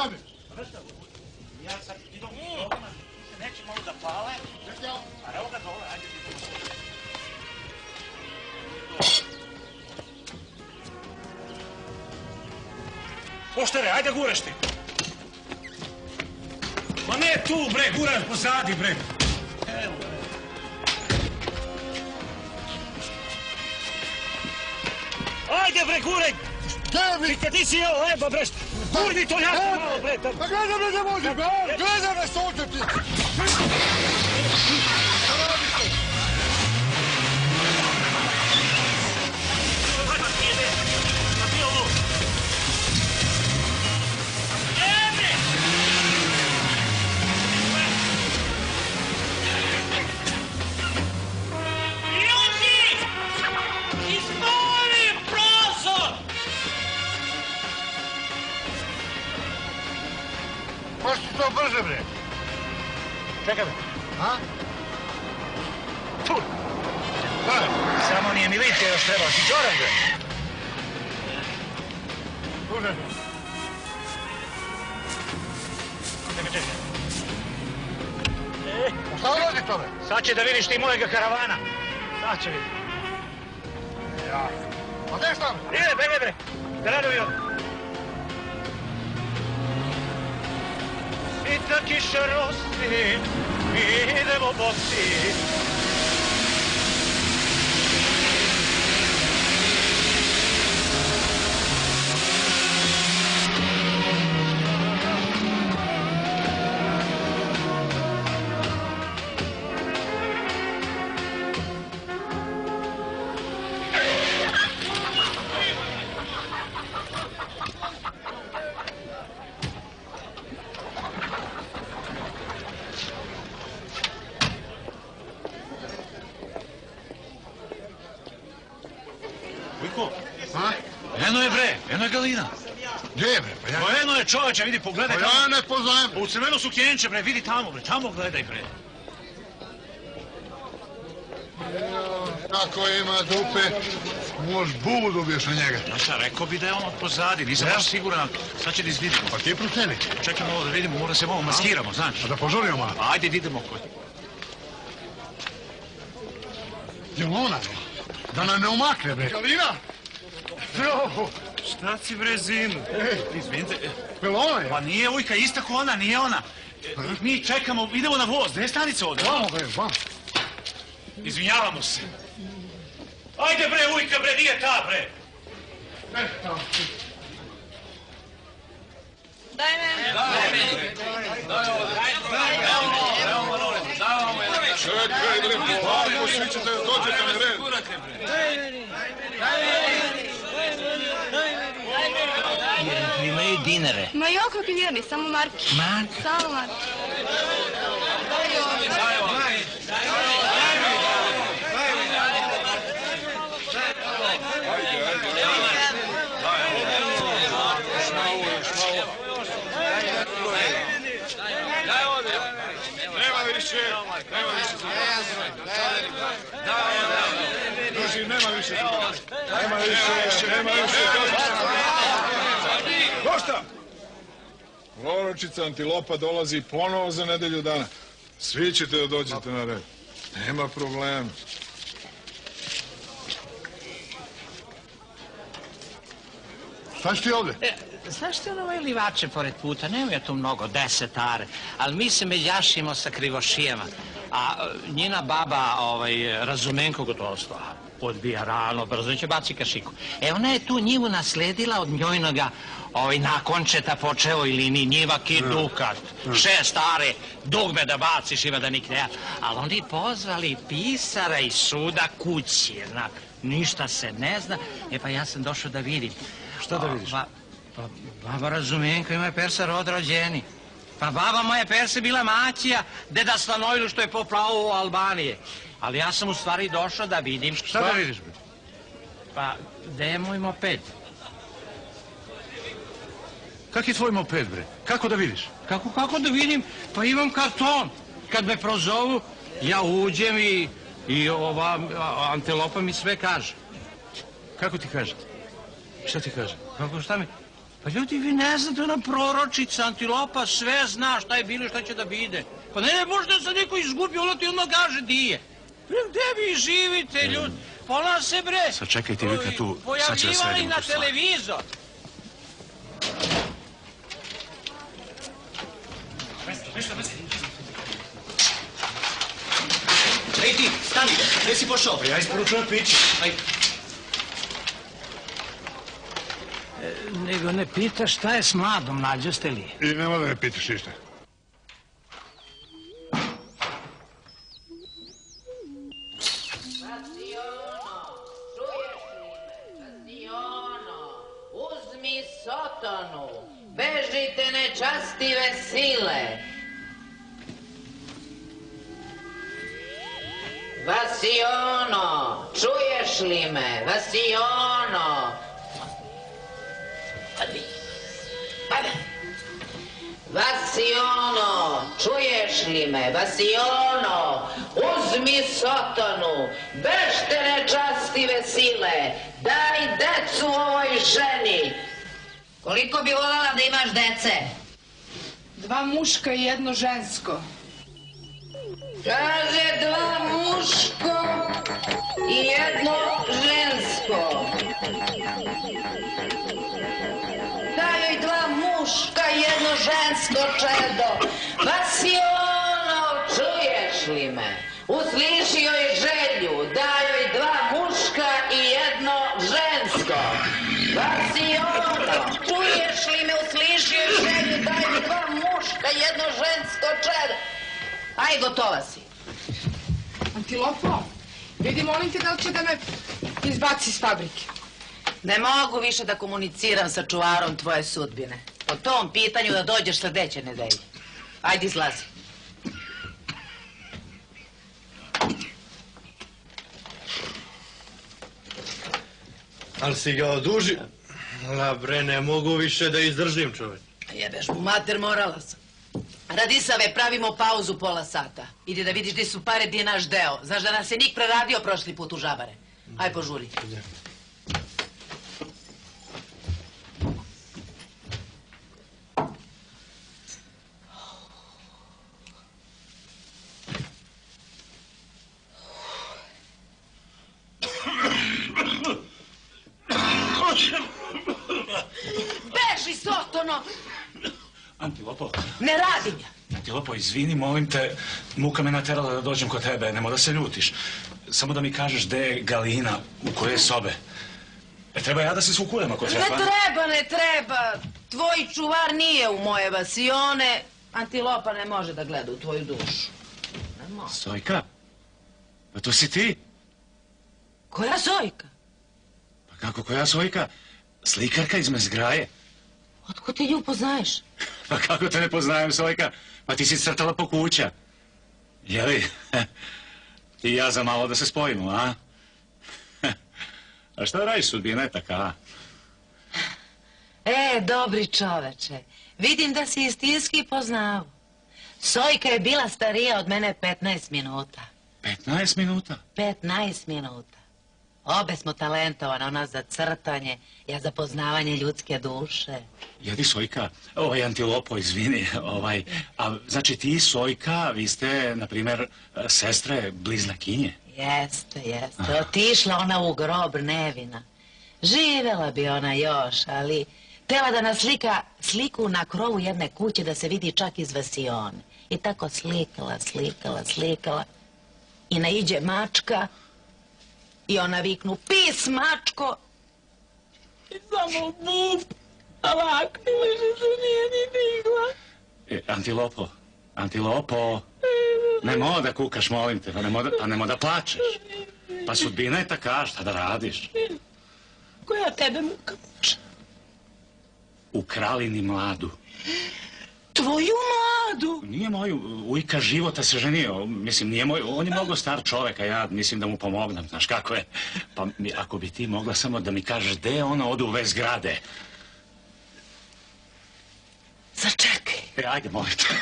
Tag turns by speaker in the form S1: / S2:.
S1: Hajde.
S2: Ja sad idem ovdje, se neće malo da pale. A evo ga dole, ajde. Poštere, ajde gureš ti. Ma ne tu, bre, guraj pozadi, bre. Evo, bre. Ajde, bre, guraj. Ti si evo, leba, bre. Gurni to jako malo, bre.
S1: Pa gledaj me da može, bre. Gledaj me soče ti. Možete to brže, bre.
S2: Čekaj, bre.
S1: A?
S2: Tu.
S1: Daj.
S2: Samo nije milicija još trebao, si čoran, bre.
S1: Duže.
S2: Čekaj.
S1: Pa šta ulazi to, bre?
S2: Sad će da vidiš ti mojega karavana. Sad će vidjeti.
S1: Ja. Pa gdje šta, bre?
S2: Ide, bre. Da radovi od. I da kiša rosti, mi idemo bosi. Eno je, bre, eno je Galina.
S1: Gdje je, bre? Pa ja...
S2: Eno je, čoveče, vidi, pogledaj
S1: Pa
S2: tamo.
S1: ja ne poznajem.
S2: U crveno su kjenče, bre, vidi tamo, bre, tamo gledaj, bre.
S1: Kako ima dupe, mož bubu dobiješ na njega.
S2: Ja šta, rekao bi da je on od pozadi, nisam baš siguran, sad će da izvidimo.
S1: Pa ti proceni.
S2: Čekaj malo da vidimo, mora se malo maskiramo, znaš.
S1: A da požurimo malo.
S2: Ajde, idemo kod.
S1: Jel ona, bre? Da nam ne umakne, bre. Galina! Jo!
S2: Šta si, bre, zimu? Izvinite.
S1: Jel ona je?
S2: Pa nije ujka, ista ko ona, nije ona. Mi čekamo, idemo na voz, gdje je stanica ovdje?
S1: Vamo, bre, vamo.
S2: Izvinjavamo se. Ajde, bre, ujka, bre, nije ta, bre.
S3: Daj meni.
S1: Čekaj, bre, polako, svi ćete dođete na red.
S4: Imaju dinare.
S3: Ma jok, kakvi vjerni, samo marki.
S4: Marki?
S3: Samo marki.
S1: Nema više. Druži, nema više. Došta! Proročica Antilopa dolazi ponovo za nedelju dana. Svi ćete da dođete na red. Nema problema. Šta si ti ovdje?
S4: Znaš ti ono livače pored puta, nema tu mnogo, 10 are, ali mi se međašimo sa krivošijama, a njena baba, Razumenko gotovo, odbija rano, brzo će baci kašiku. Ona je tu njivu nasledila od njojnoga nakončeta po čevoj liniji, njivaki dukat, 6 are, dugme da baciš ima da nikne ja. Ali oni pozvali pisara iz suda kući, ništa se ne zna, pa ja sam došao da vidim.
S2: Šta da vidiš?
S4: Pa baba Razumenko ima je persa rod rođeni. Pa baba moja persa bila Maćija, deda Stanojlu što je poplao u Albanije. Ali ja sam u stvari došao da vidim...
S2: Šta da vidiš, bre?
S4: Pa, gde je moj moped?
S2: Kak je tvoj moped, bre? Kako da vidiš?
S4: Kako da vidim? Pa imam karton. Kad me prozovu, ja uđem i ova Antilopa mi sve kaže.
S2: Kako ti kaže? Šta ti kaže?
S4: Šta mi... Pa ljudi, vi ne znate, ona proročica, Antilopa, sve zna šta je bilo i šta će da bide. Pa ne, možda se neko izgubio, ona ti odmah kaže di je. Gde vi živite, ljudi? Pa ona se, bre...
S5: Sad čekajte vi kad tu, sad će da
S4: pojavljivali
S5: svedimo
S4: na
S5: tu stvar.
S4: televizor.
S6: Ej ti, stani, gdje si pošao?
S5: Ja isporučujem piće.
S6: Ajde.
S4: Nego ne pita šta je s mladom, nađoste li?
S1: I nema da me pitaš ništa.
S7: Uzmi sotonu, bežite nečastive sile. Vasiono, čuješ li me? Vasiono. Vasiono, čuješ li me? Vasiono, uzmi sotonu, bežte nečastive sile, daj decu ovoj ženi. Koliko bi voljela da imaš dece?
S3: 2 muška i 1 žensko.
S7: Kaže 2 muško i 1 žensko. Daj joj 2 muška i 1 žensko čedo. Vasiono, čuješ li me? Usliši joj želju, daj joj 2 muška i 1 žensko. Vasiono, čuješ li me? Usliši joj želju, daj joj 2 muška i 1 žensko čedo. Aj, gotova si.
S3: Antilopo, vidi, molim te da li će da me izbaci iz fabrike.
S7: Ne mogu više da komuniciram sa čuvarom tvoje sudbine. Po tom pitanju da dođeš sledeće nedelje. Ajde, izlazi.
S6: Ali si ga oduži? La bre, ne mogu više da izdržim, čovjek.
S7: Jebeš mu mater, morala sam. Radisave, pravimo pauzu pola sata. Idi da vidiš gdje su pare, gdje je naš deo. Znaš da nas je Nik preradio prošli put u Žabare. Aj, požuri. Beži, Sotono!
S5: Antilopo,
S7: Ne radim ja.
S5: Antilopo, izvini, molim te, muka me naterala da dođem kod tebe, nemoj da se ljutiš. Samo da mi kažeš gde je Galina, u koje sobe. Treba ja da se svukujem ako treba?
S7: Ne treba. Tvoj čuvar nije u moje vasione. Antilopa ne može da gleda u tvoju dušu. Ne može.
S5: Sojka? Pa to si ti?
S7: Koja Sojka?
S5: Pa kako koja Sojka? Slikarka iz Mezgraje.
S7: Otko ti nju poznaješ?
S5: Pa kako te ne poznajem, Sojka? Pa ti si crtala po kuća. Jeli? Ti i ja za malo da se spojimo, a? A šta radiš, sudbina je taka, a?
S7: Dobri čoveče, vidim da si istinski poznao. Sojka je bila starija od mene 15 minuta.
S5: 15 minuta?
S7: 15 minuta. Obe smo talentovane, ona za crtanje, ja za poznavanje ljudske duše.
S5: Jedi, Sojka, Antilopo, izvini, a znači ti i Sojka, vi ste, na primjer, sestre, bliznakinje?
S7: Jeste. Otišla ona u grob nevina. Živela bi ona još, ali tela da naslika sliku na krovu jedne kuće da se vidi čak iz vasione. I tako slikala. I naiđe mačka i ona viknu, pis mačko! I samo buf, a laknila se nije ni digla.
S5: Antilopo, nemoj da kukaš, molim te, pa nemoj da plačeš. Pa sudbina je taka, šta da radiš?
S7: Koja tebe muka muče?
S5: Ukrali mladu.
S7: Tvoju mladu?
S5: Nije moju, ujka života se ženio, mislim, nije moj, on je mnogo star čovek, a ja mislim da mu pomognem, znaš kako je. Pa ako bi ti mogla samo da mi kažeš gde ona ode u ve zgrade.
S7: Začekaj.
S5: Ajde, molim te.